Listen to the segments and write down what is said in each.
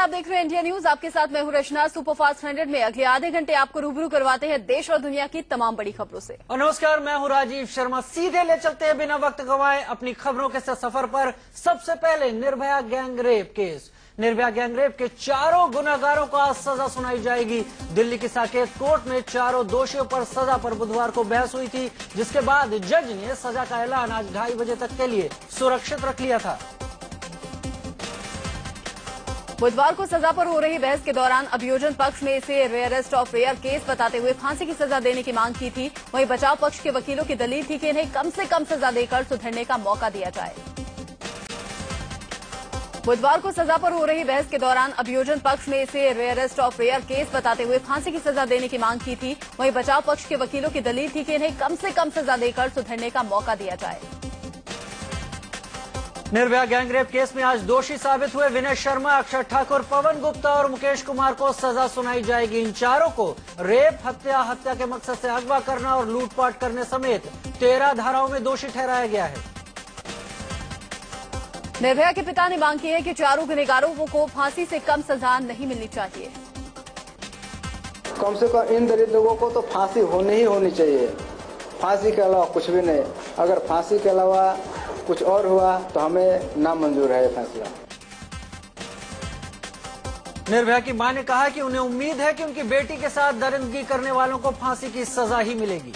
आप देख रहे हैं इंडिया न्यूज। आपके साथ मैं हूं रचना। सुपरफास्ट 100 में अगले आधे घंटे आपको रूबरू करवाते हैं देश और दुनिया की तमाम बड़ी खबरों से। और नमस्कार, मैं हूं राजीव शर्मा। सीधे ले चलते हैं बिना वक्त गंवाए अपनी खबरों के सफर पर। सबसे पहले Nirbhaya gang rape case. Nirbhaya gang rape के चारों गुनहगारों को आज सजा सुनाई जाएगी। दिल्ली की साकेत कोर्ट में चारों दोषियों पर सजा पर बुधवार को बहस हुई थी, जिसके बाद जज ने सजा का ऐलान आज 2:30 बजे तक के लिए सुरक्षित रख लिया था। बुधवार को सजा पर हो रही बहस के दौरान अभियोजन पक्ष ने इसे रेयरेस्ट ऑफ रेयर केस बताते हुए फांसी की सजा देने की मांग की थी। वहीं बचाव पक्ष के वकीलों की दलील थी कि इन्हें कम से कम सजा देकर सुधरने का मौका दिया जाए। बुधवार को सजा पर हो रही बहस के दौरान अभियोजन पक्ष ने इसे रेयरेस्ट ऑफ रेयर केस बताते हुए फांसी की सजा देने की मांग की थी। वहीं बचाव पक्ष के वकीलों की दलील थी कि इन्हें कम से कम सजा देकर सुधरने का मौका दिया जाए। निर्भया गैंगरेप केस में आज दोषी साबित हुए विनय शर्मा, अक्षय ठाकुर, पवन गुप्ता और मुकेश कुमार को सजा सुनाई जाएगी। इन चारों को रेप, हत्या, हत्या के मकसद से अगवा करना और लूटपाट करने समेत 13 धाराओं में दोषी ठहराया गया है। निर्भया के पिता ने मांग की है कि चारों गुनहगारों को फांसी से कम सजा नहीं मिलनी चाहिए। कम से कम इन दलित लोगों को तो फांसी होनी चाहिए। फांसी के अलावा कुछ भी नहीं। अगर फांसी के अलावा कुछ और हुआ तो हमें नामंजूर है फैसला। निर्भया की मां ने कहा कि उन्हें उम्मीद है कि उनकी बेटी के साथ दरिंदगी करने वालों को फांसी की सजा ही मिलेगी।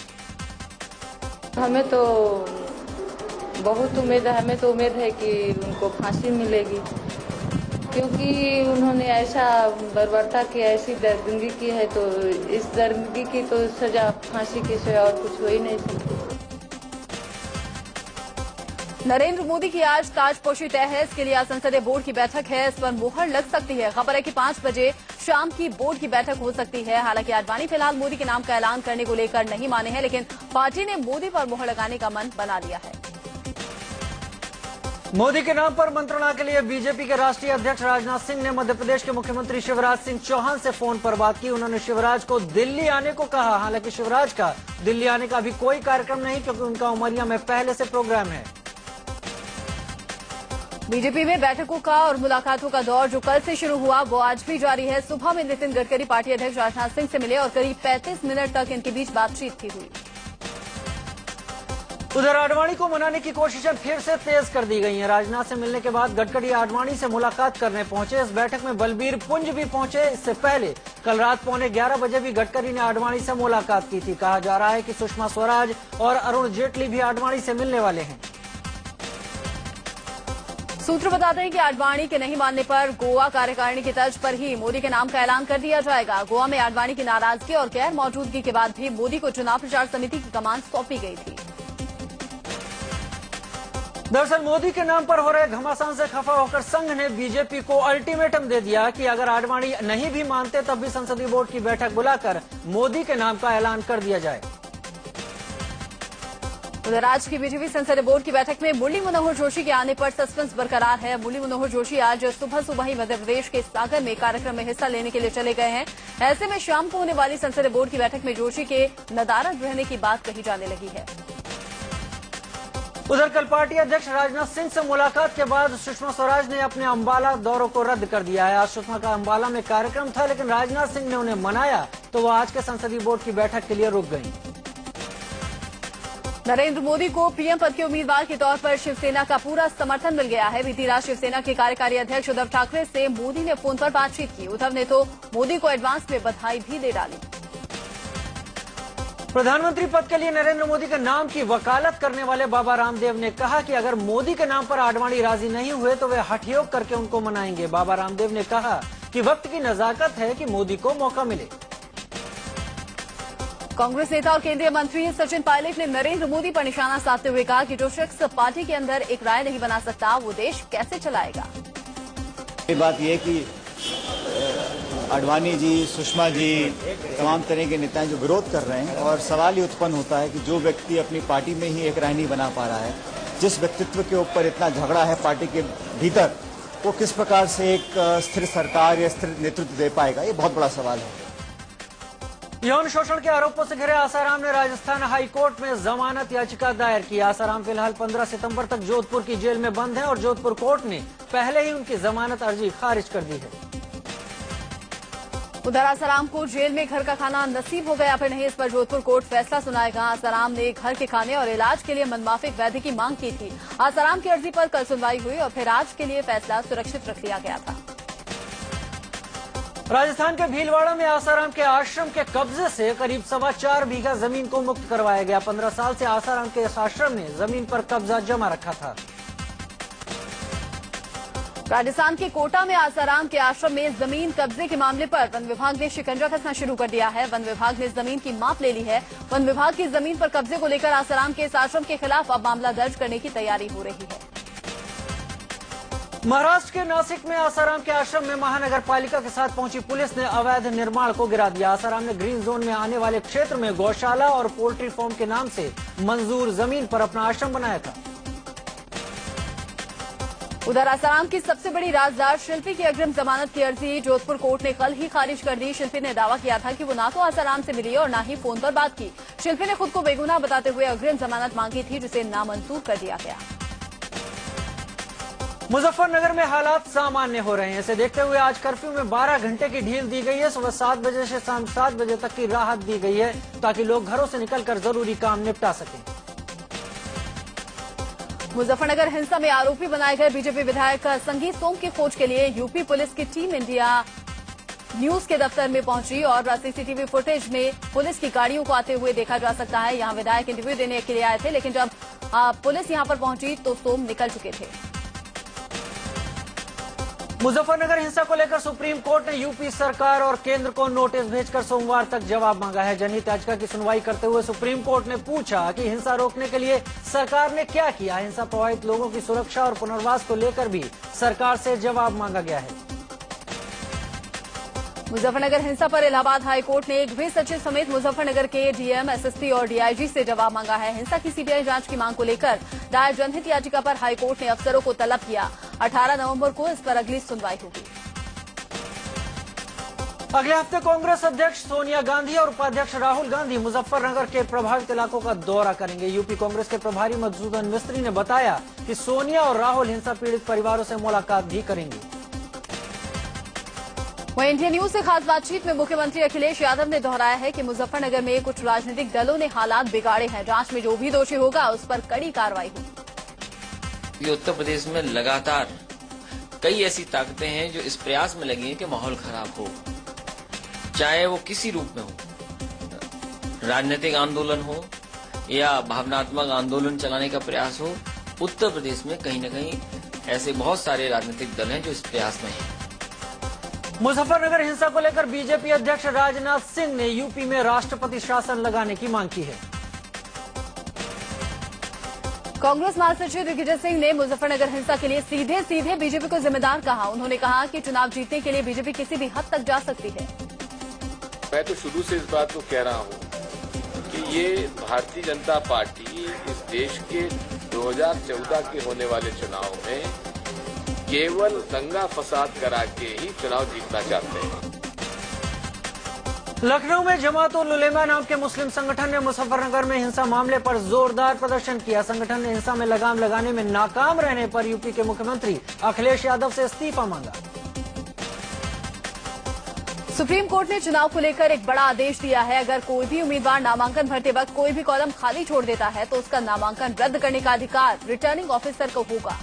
हमें तो बहुत उम्मीद है। हमें तो उम्मीद है कि उनको फांसी मिलेगी, क्योंकि उन्होंने ऐसा बर्बरता की, ऐसी दरिंदगी की है, तो इस दरिंदगी की तो सजा फांसी की सिवा और कुछ हो ही नहीं सकती। नरेंद्र मोदी की आज ताजपोशी तय है। इसके लिए आज संसदीय बोर्ड की बैठक है। इस पर मुहर लग सकती है। खबर है कि 5 बजे शाम की बोर्ड की बैठक हो सकती है। हालांकि आडवाणी फिलहाल मोदी के नाम का ऐलान करने को लेकर नहीं माने हैं, लेकिन पार्टी ने मोदी पर मुहर लगाने का मन बना लिया है। मोदी के नाम पर मंत्रणा के लिए बीजेपी के राष्ट्रीय अध्यक्ष राजनाथ सिंह ने मध्य प्रदेश के मुख्यमंत्री शिवराज सिंह चौहान से फोन पर बात की। उन्होंने शिवराज को दिल्ली आने को कहा। हालांकि शिवराज का दिल्ली आने का अभी कोई कार्यक्रम नहीं, क्योंकि उनका उमरिया में पहले से प्रोग्राम है। बीजेपी में बैठकों का और मुलाकातों का दौर जो कल से शुरू हुआ वो आज भी जारी है। सुबह में नितिन गडकरी पार्टी अध्यक्ष राजनाथ सिंह से मिले और करीब 35 मिनट तक इनके बीच बातचीत भी हुई। उधर आडवाणी को मनाने की कोशिशें फिर से तेज कर दी गई हैं। राजनाथ से मिलने के बाद गडकरी आडवाणी से मुलाकात करने पहुंचे। इस बैठक में बलबीर पुंज भी पहुंचे। इससे पहले कल रात 11:15 बजे भी गडकरी ने आडवाणी से मुलाकात की थी। कहा जा रहा है कि सुषमा स्वराज और अरुण जेटली भी आडवाणी से मिलने वाले हैं। सूत्र बताते हैं कि आडवाणी के नहीं मानने पर गोवा कार्यकारिणी की तर्ज पर ही मोदी के नाम का ऐलान कर दिया जाएगा। गोवा में आडवाणी की नाराजगी और गैर मौजूदगी के बाद भी मोदी को चुनाव प्रचार समिति की कमान सौंपी गई थी। दरअसल मोदी के नाम पर हो रहे घमासान से खफा होकर संघ ने बीजेपी को अल्टीमेटम दे दिया कि अगर आडवाणी नहीं भी मानते तब भी संसदीय बोर्ड की बैठक बुलाकर मोदी के नाम का ऐलान कर दिया जाए। उधर आज की बीजेपी संसदीय बोर्ड की बैठक में मुरली मनोहर जोशी के आने पर सस्पेंस बरकरार है। मुरली मनोहर जोशी आज सुबह ही मध्य प्रदेश के सागर में कार्यक्रम में हिस्सा लेने के लिए चले गए हैं। ऐसे में शाम को होने वाली संसदीय बोर्ड की बैठक में जोशी के नदारद रहने की बात कही जाने लगी है। उधर कल पार्टी अध्यक्ष राजनाथ सिंह से मुलाकात के बाद सुषमा स्वराज ने अपने अंबाला दौरों को रद्द कर दिया है। आज सुषमा का अंबाला में कार्यक्रम था, लेकिन राजनाथ सिंह ने उन्हें मनाया तो वो आज के संसदीय बोर्ड की बैठक के लिए रुक गयी। नरेंद्र मोदी को पीएम पद के उम्मीदवार के तौर पर शिवसेना का पूरा समर्थन मिल गया है। बीती रात शिवसेना के कार्यकारी अध्यक्ष उद्धव ठाकरे से मोदी ने फोन पर बातचीत की। उद्धव ने तो मोदी को एडवांस में बधाई भी दे डाली। प्रधानमंत्री पद के लिए नरेंद्र मोदी के नाम की वकालत करने वाले बाबा रामदेव ने कहा कि अगर मोदी के नाम पर आडवाणी राजी नहीं हुए तो वे हठयोग करके उनको मनाएंगे। बाबा रामदेव ने कहा कि वक्त की नजाकत है कि मोदी को मौका मिले। कांग्रेस नेता और केंद्रीय मंत्री सचिन पायलट ने नरेंद्र मोदी पर निशाना साधते हुए कहा कि जो शख्स पार्टी के अंदर एक राय नहीं बना सकता वो देश कैसे चलाएगा। ये बात यह कि आडवाणी जी, सुषमा जी, तमाम तरह के नेता जो विरोध कर रहे हैं, और सवाल ये उत्पन्न होता है कि जो व्यक्ति अपनी पार्टी में ही एक राय नहीं बना पा रहा है, जिस व्यक्तित्व के ऊपर इतना झगड़ा है पार्टी के भीतर, वो किस प्रकार से एक स्थिर सरकार या स्थिर नेतृत्व दे पाएगा, ये बहुत बड़ा सवाल है। यौन शोषण के आरोपों से घिरे आसाराम ने राजस्थान हाई कोर्ट में जमानत याचिका दायर की। आसाराम फिलहाल 15 सितंबर तक जोधपुर की जेल में बंद है और जोधपुर कोर्ट ने पहले ही उनकी जमानत अर्जी खारिज कर दी है। उधर आसाराम को जेल में घर का खाना नसीब हो गया, फिर नहीं इस पर जोधपुर कोर्ट फैसला सुनाएगा। आसाराम ने घर के खाने और इलाज के लिए मनमाफिक वैद्य की मांग की थी। आसाराम की अर्जी पर कल सुनवाई हुई और फिर आज के लिए फैसला सुरक्षित रख लिया गया था। राजस्थान के भीलवाड़ा में आसाराम के आश्रम के कब्जे से करीब 4.25 बीघा जमीन को मुक्त करवाया गया। 15 साल से आसाराम के इस आश्रम ने जमीन पर कब्जा जमा रखा था। राजस्थान के कोटा में आसाराम के आश्रम में जमीन कब्जे के मामले पर वन विभाग ने शिकंजा कसना शुरू कर दिया है। वन विभाग ने जमीन की माप ले ली है। वन विभाग की जमीन पर कब्जे को लेकर आसाराम के इस आश्रम के खिलाफ अब मामला दर्ज करने की तैयारी हो रही है। महाराष्ट्र के नासिक में आसाराम के आश्रम में महानगर पालिका के साथ पहुंची पुलिस ने अवैध निर्माण को गिरा दिया। आसाराम ने ग्रीन जोन में आने वाले क्षेत्र में गौशाला और पोल्ट्री फार्म के नाम से मंजूर जमीन पर अपना आश्रम बनाया था। उधर आसाराम की सबसे बड़ी राजदार शिल्पी की अग्रिम जमानत की अर्जी जोधपुर कोर्ट ने कल ही खारिज कर दी। शिल्पी ने दावा किया था कि वो ना तो आसाराम से मिली और ना ही फोन पर बात की। शिल्पी ने खुद को बेगुनाह बताते हुए अग्रिम जमानत मांगी थी, जिसे नामंजूर कर दिया गया। मुजफ्फरनगर में हालात सामान्य हो रहे हैं। इसे देखते हुए आज कर्फ्यू में 12 घंटे की ढील दी गई है। सुबह 7 बजे से शाम 7 बजे तक की राहत दी गई है ताकि लोग घरों से निकलकर जरूरी काम निपटा सकें। मुजफ्फरनगर हिंसा में आरोपी बनाए गए बीजेपी विधायक संगीत सोम की खोज के लिए यूपी पुलिस की टीम इंडिया न्यूज के दफ्तर में पहुंची और सीसीटीवी फुटेज में पुलिस की गाड़ियों को आते हुए देखा जा सकता है। यहां विधायक इंटरव्यू देने के लिए आए थे, लेकिन जब पुलिस यहां पर पहुंची तो सोम निकल चुके थे। मुजफ्फरनगर हिंसा को लेकर सुप्रीम कोर्ट ने यूपी सरकार और केंद्र को नोटिस भेजकर सोमवार तक जवाब मांगा है। जनहित याचिका की सुनवाई करते हुए सुप्रीम कोर्ट ने पूछा कि हिंसा रोकने के लिए सरकार ने क्या किया। हिंसा प्रभावित लोगों की सुरक्षा और पुनर्वास को लेकर भी सरकार से जवाब मांगा गया है। मुजफ्फरनगर हिंसा पर इलाहाबाद हाईकोर्ट ने गृह सचिव समेत मुजफ्फरनगर के डीएम, एसएसपी और डीआईजी से जवाब मांगा है। हिंसा की सीबीआई जांच की मांग को लेकर दायर जनहित याचिका पर हाईकोर्ट ने अफसरों को तलब किया। 18 नवंबर को इस पर अगली सुनवाई होगी। अगले हफ्ते कांग्रेस अध्यक्ष सोनिया गांधी और उपाध्यक्ष राहुल गांधी मुजफ्फरनगर के प्रभावित इलाकों का दौरा करेंगे। यूपी कांग्रेस के प्रभारी मधुसूदन मिस्त्री ने बताया कि सोनिया और राहुल हिंसा पीड़ित परिवारों से मुलाकात भी करेंगे। वहीं इंडिया न्यूज से खास बातचीत में मुख्यमंत्री अखिलेश यादव ने दोहराया है कि मुजफ्फरनगर में कुछ राजनीतिक दलों ने हालात बिगाड़े हैं। जांच में जो भी दोषी होगा उस पर कड़ी कार्रवाई होगी। उत्तर प्रदेश में लगातार कई ऐसी ताकतें हैं जो इस प्रयास में लगी हैं कि माहौल खराब हो, चाहे वो किसी रूप में हो, राजनीतिक आंदोलन हो या भावनात्मक आंदोलन चलाने का प्रयास हो। उत्तर प्रदेश में कहीं न कहीं ऐसे बहुत सारे राजनीतिक दल हैं जो इस प्रयास में हैं। मुजफ्फरनगर हिंसा को लेकर बीजेपी अध्यक्ष राजनाथ सिंह ने यूपी में राष्ट्रपति शासन लगाने की मांग की है। कांग्रेस महासचिव दिग्विजय सिंह ने मुजफ्फरनगर हिंसा के लिए सीधे सीधे बीजेपी को जिम्मेदार कहा। उन्होंने कहा कि चुनाव जीतने के लिए बीजेपी किसी भी हद तक जा सकती है। मैं तो शुरू से इस बात को कह रहा हूं कि ये भारतीय जनता पार्टी इस देश के 2014 के होने वाले चुनाव में केवल दंगा फसाद करा के ही चुनाव जीतना चाहते हैं। लखनऊ में जमात-उल उलेमा नाम के मुस्लिम संगठन ने मुजफ्फरनगर में हिंसा मामले पर जोरदार प्रदर्शन किया। संगठन ने हिंसा में लगाम लगाने में नाकाम रहने पर यूपी के मुख्यमंत्री अखिलेश यादव से इस्तीफा मांगा। सुप्रीम कोर्ट ने चुनाव को लेकर एक बड़ा आदेश दिया है। अगर कोई भी उम्मीदवार नामांकन भरते वक्त कोई भी कॉलम खाली छोड़ देता है तो उसका नामांकन रद्द करने का अधिकार रिटर्निंग ऑफिसर को होगा।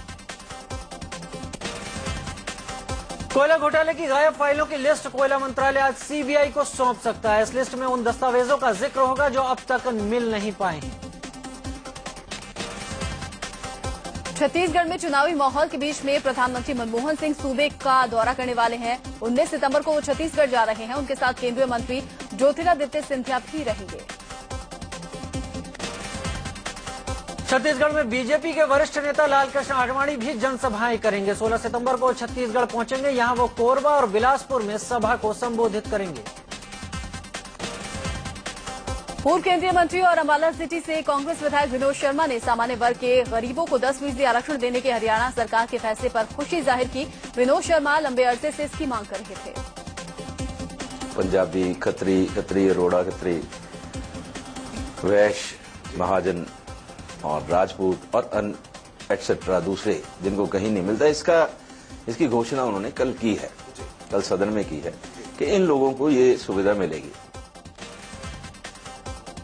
कोयला घोटाले की गायब फाइलों की लिस्ट कोयला मंत्रालय आज सीबीआई को सौंप सकता है। इस लिस्ट में उन दस्तावेजों का जिक्र होगा जो अब तक मिल नहीं पाए हैं। छत्तीसगढ़ में चुनावी माहौल के बीच में प्रधानमंत्री मनमोहन सिंह सूबे का दौरा करने वाले हैं। 19 सितंबर को वो छत्तीसगढ़ जा रहे हैं। उनके साथ केंद्रीय मंत्री ज्योतिरादित्य सिंधिया भी रहेंगे। छत्तीसगढ़ में बीजेपी के वरिष्ठ नेता लालकृष्ण आडवाणी भी जनसभाएं करेंगे। 16 सितंबर को छत्तीसगढ़ पहुंचेंगे। यहां वो कोरबा और बिलासपुर में सभा को संबोधित करेंगे। पूर्व केंद्रीय मंत्री और अम्बाला सिटी से कांग्रेस विधायक विनोद शर्मा ने सामान्य वर्ग के गरीबों को 10% आरक्षण देने के हरियाणा सरकार के फैसले पर खुशी जाहिर की। विनोद शर्मा लंबे अरसे से इसकी मांग कर रहे थे। पंजाबी, खत्री, रोड़ा खत्री, वैश्य, महाजन और राजपूत और एक्सेट्रा दूसरे जिनको कहीं नहीं मिलता, इसकी घोषणा उन्होंने कल की है, कल सदन में की है। कि इन लोगों को ये सुविधा मिलेगी।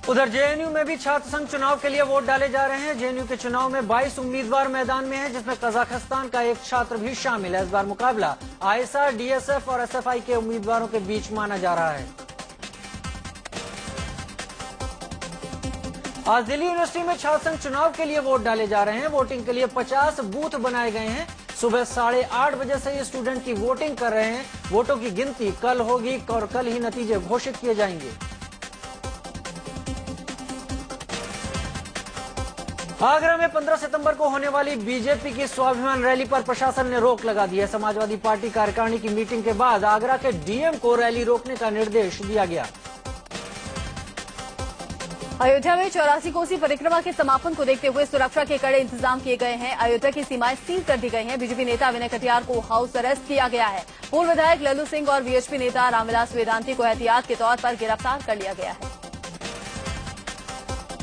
उधर जेएनयू में भी छात्र संघ चुनाव के लिए वोट डाले जा रहे हैं। जेएनयू के चुनाव में 22 उम्मीदवार मैदान में हैं, जिसमें कजाकिस्तान का एक छात्र भी शामिल है। इस बार मुकाबला आईएसआर, डीएसएफ और एसएफआई के उम्मीदवारों के बीच माना जा रहा है। आज दिल्ली यूनिवर्सिटी में छात्र संघ चुनाव के लिए वोट डाले जा रहे हैं। वोटिंग के लिए 50 बूथ बनाए गए हैं। सुबह 8:30 बजे से ये स्टूडेंट की वोटिंग कर रहे हैं। वोटों की गिनती कल होगी और कल ही नतीजे घोषित किए जाएंगे। आगरा में 15 सितंबर को होने वाली बीजेपी की स्वाभिमान रैली पर प्रशासन ने रोक लगा दी है। समाजवादी पार्टी कार्यकारिणी की मीटिंग के बाद आगरा के डीएम को रैली रोकने का निर्देश दिया गया। अयोध्या में 84 कोसी परिक्रमा के समापन को देखते हुए सुरक्षा के कड़े इंतजाम किए गए हैं। अयोध्या की सीमाएं सील कर दी गई हैं। बीजेपी नेता विनय कटियार को हाउस अरेस्ट किया गया है। पूर्व विधायक लल्लू सिंह और वीएचपी नेता रामविलास वेदांती को एहतियात के तौर पर गिरफ्तार कर लिया गया है।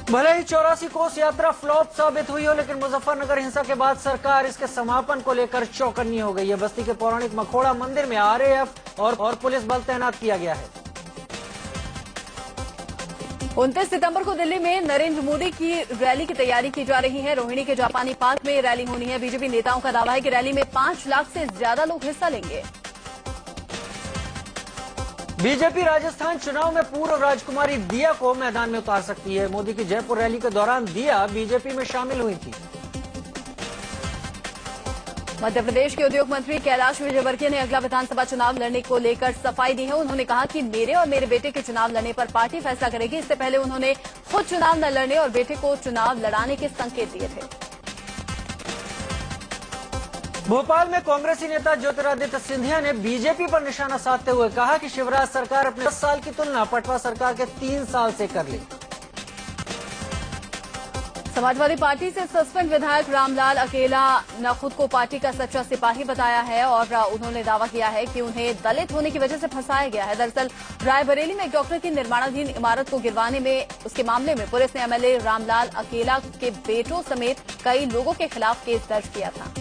भले ही 84 कोस यात्रा फ्लॉप साबित हुई हो, लेकिन मुजफ्फरनगर हिंसा के बाद सरकार इसके समापन को लेकर चौकन्नी हो गई है। बस्ती के पौराणिक मखोड़ा मंदिर में आरएएफ और पुलिस बल तैनात किया गया है। 29 सितंबर को दिल्ली में नरेंद्र मोदी की रैली की तैयारी की जा रही है। रोहिणी के जापानी पार्क में रैली होनी है। बीजेपी नेताओं का दावा है कि रैली में 5 लाख से ज्यादा लोग हिस्सा लेंगे। बीजेपी राजस्थान चुनाव में पूर्व राजकुमारी दिया को मैदान में उतार सकती है। मोदी की जयपुर रैली के दौरान दिया बीजेपी में शामिल हुई थी। मध्य प्रदेश के उद्योग मंत्री कैलाश विजयवर्गीय ने अगला विधानसभा चुनाव लड़ने को लेकर सफाई दी है। उन्होंने कहा कि मेरे और मेरे बेटे के चुनाव लड़ने पर पार्टी फैसला करेगी। इससे पहले उन्होंने खुद चुनाव न लड़ने और बेटे को चुनाव लड़ाने के संकेत दिए थे। भोपाल में कांग्रेसी नेता ज्योतिरादित्य सिंधिया ने बीजेपी पर निशाना साधते हुए कहा कि शिवराज सरकार अपने 10 साल की तुलना पटवा सरकार के 3 साल से कर ले। समाजवादी पार्टी से सस्पेंड विधायक रामलाल अकेला ने खुद को पार्टी का सच्चा सिपाही बताया है और उन्होंने दावा किया है कि उन्हें दलित होने की वजह से फंसाया गया है। दरअसल रायबरेली में एक डॉक्टर की निर्माणाधीन इमारत को गिरवाने में उसके मामले में पुलिस ने एमएलए रामलाल अकेला के बेटों समेत कई लोगों के खिलाफ केस दर्ज किया था।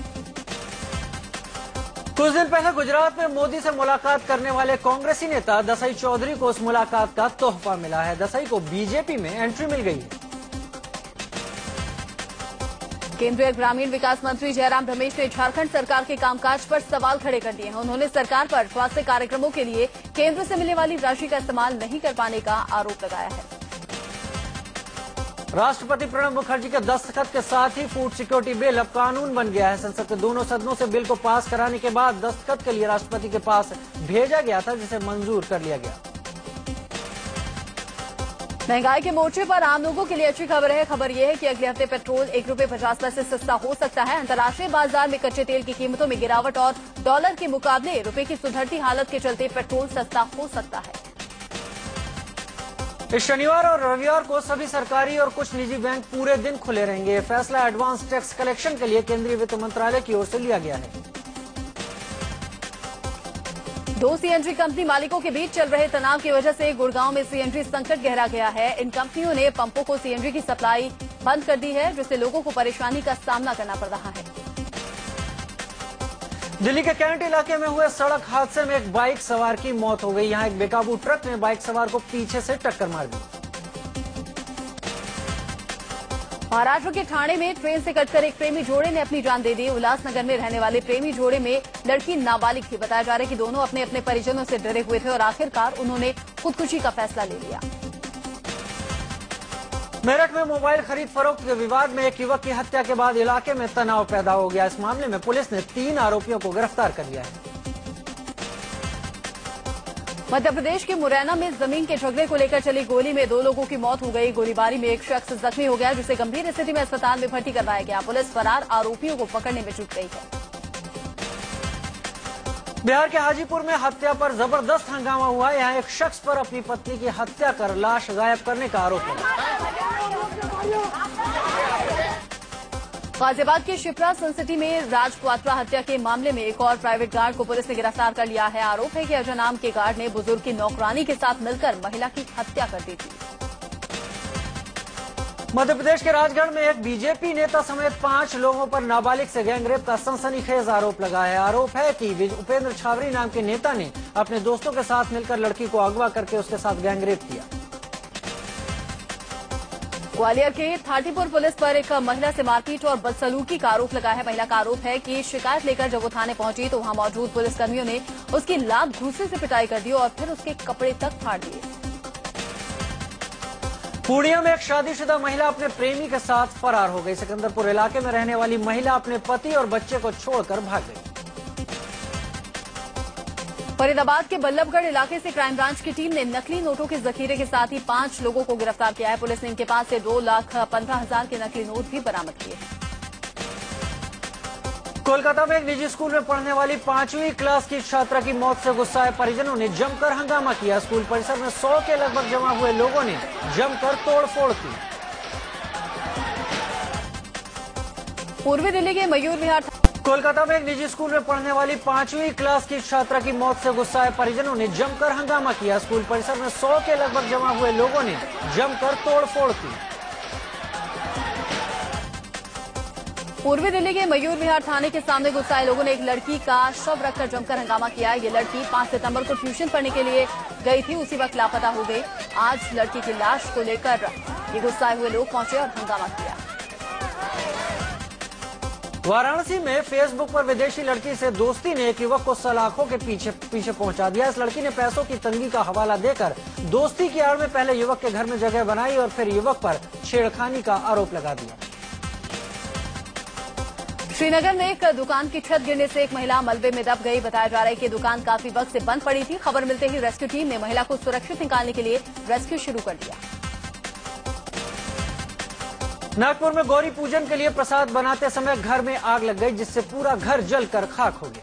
कुछ दिन पहले गुजरात में मोदी से मुलाकात करने वाले कांग्रेसी नेता दसाई चौधरी को उस मुलाकात का तोहफा मिला है। दसाई को बीजेपी में एंट्री मिल गई है। केंद्रीय ग्रामीण विकास मंत्री जयराम रमेश ने झारखंड सरकार के कामकाज पर सवाल खड़े कर दिए हैं। उन्होंने सरकार पर स्वास्थ्य कार्यक्रमों के लिए केंद्र से मिलने वाली राशि का इस्तेमाल नहीं कर पाने का आरोप लगाया है। राष्ट्रपति प्रणब मुखर्जी के दस्तखत के साथ ही फूड सिक्योरिटी बिल अब कानून बन गया है। संसद के दोनों सदनों से बिल को पास कराने के बाद दस्तखत के लिए राष्ट्रपति के पास भेजा गया था, जिसे मंजूर कर लिया गया। महंगाई के मोर्चे पर आम लोगों के लिए अच्छी खबर है। खबर यह है कि अगले हफ्ते पेट्रोल ₹1.50 सस्ता हो सकता है। अंतर्राष्ट्रीय बाजार में कच्चे तेल की कीमतों में गिरावट और डॉलर के मुकाबले रुपए की सुधरती हालत के चलते पेट्रोल सस्ता हो सकता है। इस शनिवार और रविवार को सभी सरकारी और कुछ निजी बैंक पूरे दिन खुले रहेंगे। ये फैसला एडवांस टैक्स कलेक्शन के लिए केंद्रीय वित्त मंत्रालय की ओर से लिया गया है। 2 सीएनजी कंपनी मालिकों के बीच चल रहे तनाव की वजह से गुड़गांव में सीएनजी संकट गहरा गया है। इन कंपनियों ने पंपों को सीएनजी की सप्लाई बंद कर दी है, जिससे लोगों को परेशानी का सामना करना पड़ रहा है। दिल्ली के कैंट इलाके में हुए सड़क हादसे में एक बाइक सवार की मौत हो गई। यहां एक बेकाबू ट्रक ने बाइक सवार को पीछे से टक्कर मार दी। महाराष्ट्र के ठाणे में ट्रेन से कटकर एक प्रेमी जोड़े ने अपनी जान दे दी। उल्लासनगर में रहने वाले प्रेमी जोड़े में लड़की नाबालिग थी। बताया जा रहा है कि दोनों अपने अपने परिजनों से डरे हुए थे और आखिरकार उन्होंने खुदकुशी का फैसला ले लिया। मेरठ में मोबाइल खरीद फरोख्त के विवाद में एक युवक की हत्या के बाद इलाके में तनाव पैदा हो गया। इस मामले में पुलिस ने 3 आरोपियों को गिरफ्तार कर लिया है। मध्य प्रदेश के मुरैना में जमीन के झगड़े को लेकर चली गोली में 2 लोगों की मौत हो गई। गोलीबारी में एक शख्स जख्मी हो गया, जिसे गंभीर स्थिति में अस्पताल में भर्ती करवाया गया। पुलिस फरार आरोपियों को पकड़ने में जुट गई है। बिहार के हाजीपुर में हत्या पर जबरदस्त हंगामा हुआ। यहाँ एक शख्स पर अपनी पत्नी की हत्या कर लाश गायब करने का आरोप है। गाजियाबाद के शिप्रा सनसिटी में राज क्वात्रा हत्या के मामले में एक और प्राइवेट गार्ड को पुलिस ने गिरफ्तार कर लिया है। आरोप है कि अजय नाम के गार्ड ने बुजुर्ग की नौकरानी के साथ मिलकर महिला की हत्या कर दी थी। मध्य प्रदेश के राजगढ़ में एक बीजेपी नेता समेत 5 लोगों पर नाबालिग से गैंगरेप का सनसनीखेज आरोप लगा है। आरोप है कि उपेंद्र छावरी नाम के नेता ने अपने दोस्तों के साथ मिलकर लड़की को अगवा करके उसके साथ गैंगरेप किया। ग्वालियर के थाटीपुर पुलिस पर एक महिला से मारपीट और बदसलूकी का आरोप लगा है। महिला का आरोप है कि शिकायत लेकर जब वो थाने पहुंची तो वहां मौजूद पुलिसकर्मियों ने उसकी लात घूंसे से पिटाई कर दी और फिर उसके कपड़े तक फाड़ दिए। पूर्णिया में एक शादीशुदा महिला अपने प्रेमी के साथ फरार हो गई। सिकंदरपुर इलाके में रहने वाली महिला अपने पति और बच्चे को छोड़कर भाग गई। फरीदाबाद के बल्लभगढ़ इलाके से क्राइम ब्रांच की टीम ने नकली नोटों के जखीरे के साथ ही 5 लोगों को गिरफ्तार किया है। पुलिस ने इनके पास से 2,15,000 के नकली नोट भी बरामद किए। कोलकाता में एक निजी स्कूल में पढ़ने वाली 5वीं क्लास की छात्रा की मौत से गुस्साए परिजनों ने जमकर हंगामा किया। स्कूल परिसर में 100 के लगभग जमा हुए लोगों ने जमकर तोड़फोड़ की। पूर्वी दिल्ली के मयूर विहार कोलकाता में एक निजी स्कूल में पढ़ने वाली 5वीं क्लास की छात्रा की मौत से गुस्साए परिजनों ने जमकर हंगामा किया। स्कूल परिसर में 100 के लगभग जमा हुए लोगों ने जमकर तोड़फोड़ की। पूर्वी दिल्ली के मयूर विहार थाने के सामने गुस्साए लोगों ने एक लड़की का शव रखकर जमकर हंगामा किया। ये लड़की 5 सितंबर को ट्यूशन पढ़ने के लिए गई थी, उसी वक्त लापता हो गई। आज लड़की की लाश को लेकर ये गुस्साए हुए लोग पहुंचे और हंगामा किया। वाराणसी में फेसबुक पर विदेशी लड़की से दोस्ती ने एक युवक को सलाखों के पीछे पहुंचा दिया। इस लड़की ने पैसों की तंगी का हवाला देकर दोस्ती की आड़ में पहले युवक के घर में जगह बनाई और फिर युवक पर छेड़खानी का आरोप लगा दिया। श्रीनगर में एक दुकान की छत गिरने से एक महिला मलबे में दब गई। बताया जा रहा है कि दुकान काफी वक्त से बंद पड़ी थी। खबर मिलते ही रेस्क्यू टीम ने महिला को सुरक्षित निकालने के लिए रेस्क्यू शुरू कर दिया। नागपुर में गौरी पूजन के लिए प्रसाद बनाते समय घर में आग लग गई, जिससे पूरा घर जलकर खाक हो गया।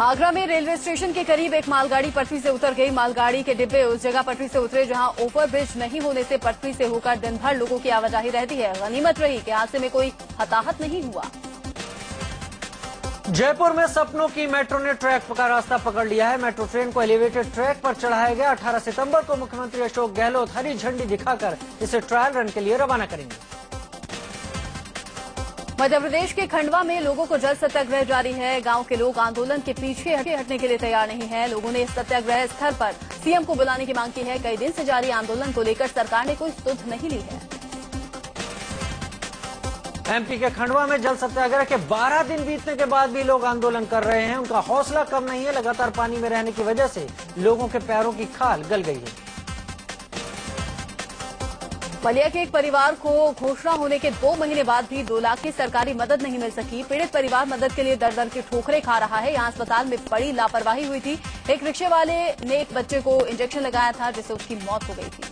आगरा में रेलवे स्टेशन के करीब एक मालगाड़ी पटरी से उतर गई। मालगाड़ी के डिब्बे उस जगह पटरी से उतरे जहां ओवरब्रिज नहीं होने से पटरी से होकर दिन भर लोगों की आवाजाही रहती है। गनीमत रही कि हादसे में कोई हताहत नहीं हुआ। जयपुर में सपनों की मेट्रो ने ट्रैक का रास्ता पकड़ लिया है। मेट्रो ट्रेन को एलिवेटेड ट्रैक पर चढ़ाया गया। 18 सितंबर को मुख्यमंत्री अशोक गहलोत हरी झंडी दिखाकर इसे ट्रायल रन के लिए रवाना करेंगे। मध्य प्रदेश के खंडवा में लोगों को जल सत्याग्रह जारी है। गांव के लोग आंदोलन के पीछे हटने के लिए तैयार नहीं है। लोगों ने इस सत्याग्रह स्थल पर सीएम को बुलाने की मांग की है। कई दिन से जारी आंदोलन को लेकर सरकार ने कोई सुध नहीं ली है। एमपी के खंडवा में जल सत्याग्रह के 12 दिन बीतने के बाद भी लोग आंदोलन कर रहे हैं। उनका हौसला कम नहीं है। लगातार पानी में रहने की वजह से लोगों के पैरों की खाल गल गई है। बलिया के एक परिवार को घोषणा होने के 2 महीने बाद भी 2 लाख की सरकारी मदद नहीं मिल सकी। पीड़ित परिवार मदद के लिए दर दर की ठोकरें खा रहा है। यहाँ अस्पताल में बड़ी लापरवाही हुई थी। एक रिक्शे वाले ने एक बच्चे को इंजेक्शन लगाया था, जिससे उसकी मौत हो गई थी।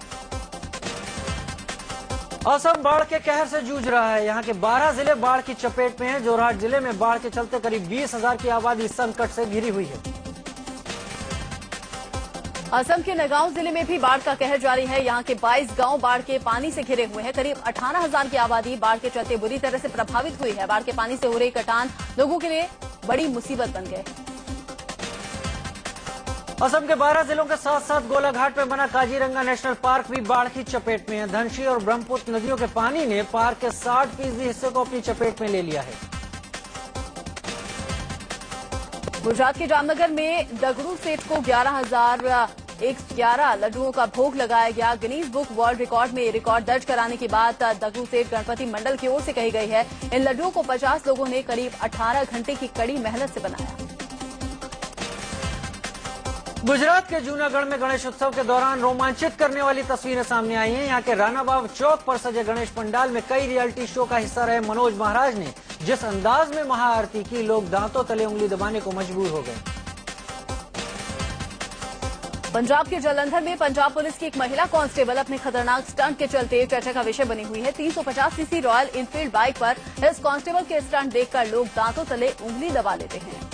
असम बाढ़ के कहर से जूझ रहा है। यहाँ के 12 जिले बाढ़ की चपेट में हैं। जोरहाट जिले में बाढ़ के चलते करीब 20,000 की आबादी संकट से घिरी हुई है। असम के नगांव जिले में भी बाढ़ का कहर जारी है। यहाँ के 22 गांव बाढ़ के पानी से घिरे हुए हैं। करीब 18,000 की आबादी बाढ़ के चलते बुरी तरह से प्रभावित हुई है। बाढ़ के पानी से हो रही कटान लोगों के लिए बड़ी मुसीबत बन गए। असम के 12 जिलों के साथ साथ गोलाघाट में बना काजीरंगा नेशनल पार्क भी बाढ़ की चपेट में है। धनशी और ब्रह्मपुत्र नदियों के पानी ने पार्क के 60% हिस्से को अपनी चपेट में ले लिया है। गुजरात के जामनगर में दगड़ू सेठ को 11,111 लड्डुओं का भोग लगाया गया। गिनीज बुक वर्ल्ड रिकॉर्ड में रिकॉर्ड दर्ज कराने की बात दगड़ू सेठ गणपति मंडल की ओर से कही गई है। इन लड्डुओं को 50 लोगों ने करीब 18 घंटे की कड़ी मेहनत से बनाया। गुजरात के जूनागढ़ में गणेश उत्सव के दौरान रोमांचित करने वाली तस्वीरें सामने आई हैं। यहाँ के रानाबाग चौक पर सजे गणेश पंडाल में कई रियलिटी शो का हिस्सा रहे मनोज महाराज ने जिस अंदाज में महाआरती की, लोग दांतों तले उंगली दबाने को मजबूर हो गए। पंजाब के जालंधर में पंजाब पुलिस की एक महिला कांस्टेबल अपने खतरनाक स्टंट के चलते चर्चा का विषय बनी हुई है। 350 सीसी रॉयल इनफील्ड बाइक पर इस कांस्टेबल के स्टंट देखकर लोग दांतों तले उंगली दबा लेते हैं।